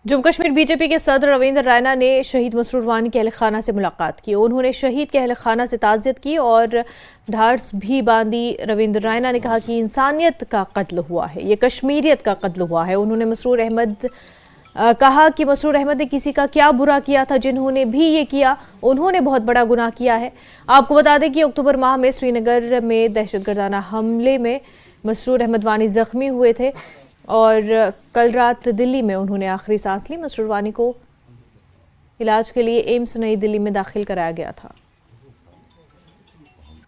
Jammu Kashmir BJP के सदर रविंद्र रैना ने शहीद मसरूर वानी के अहल खाना से मुलाकात की। उन्होंने शहीद के अहल खाना से ताज़ियत की और ढार्स भी बांधी। रविंद्र रैना ने कहा कि इंसानियत का कत्ल हुआ है, ये कश्मीरियत का कत्ल हुआ है। उन्होंने कहा कि मसरूर अहमद ने किसी का क्या बुरा किया था, जिन्होंने भी ये किया उन्होंने बहुत बड़ा गुनाह किया है। आपको बता दें कि अक्टूबर माह में श्रीनगर में दहशतगर्दाना हमले में मसरूर अहमद वानी जख्मी हुए थे और कल रात दिल्ली में उन्होंने आखिरी सांस ली। मसरूर वानी को इलाज के लिए एम्स नई दिल्ली में दाखिल कराया गया था।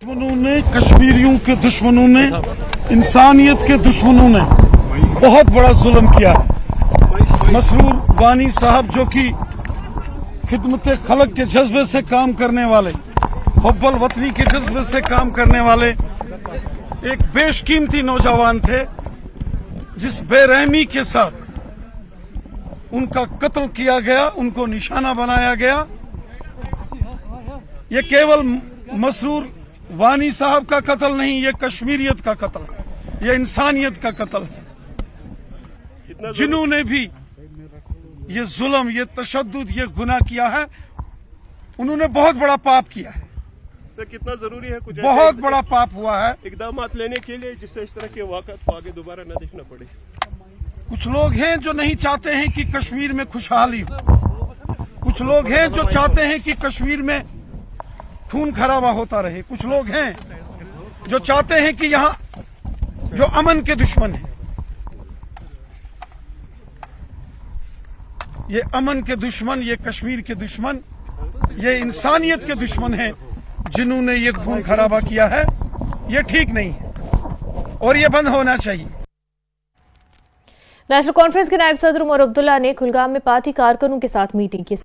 दुश्मनों ने, कश्मीरियों के दुश्मनों ने, इंसानियत के दुश्मनों ने बहुत बड़ा जुल्म किया है। मसरूर वानी साहब जो कि खिदमत खलक के जज्बे से काम करने वाले, हुब्बुल वतनी के जज्बे से काम करने वाले एक बेशकीमती नौजवान थे, जिस बेरहमी के साथ उनका कत्ल किया गया, उनको निशाना बनाया गया। ये केवल मसरूर वानी साहब का कत्ल नहीं, ये कश्मीरियत का कत्ल है, ये इंसानियत का कत्ल है। जिन्होंने भी ये जुल्म, ये तशद्दुद, ये गुनाह किया है, उन्होंने बहुत बड़ा पाप किया है। तो कितना जरूरी है कुछ बहुत बड़ा पाप हुआ है इकदाम लेने के लिए, जिससे इस तरह के वाक़ात को आगे दोबारा न देखना पड़े। कुछ लोग हैं जो नहीं चाहते हैं कि कश्मीर में खुशहाली हो। कुछ लोग हैं जो चाहते हैं कि कश्मीर में खून खराबा होता रहे। कुछ लोग हैं जो चाहते हैं कि यहां जो अमन के दुश्मन हैं, ये अमन के दुश्मन, ये कश्मीर के दुश्मन, ये इंसानियत के दुश्मन हैं, जिन्होंने ये खून खराबा किया है। ये ठीक नहीं है और ये बंद होना चाहिए। नेशनल कॉन्फ्रेंस के नायब सदर उमर अब्दुल्ला ने कुलगाम में पार्टी कारकुनों के साथ मीटिंग की।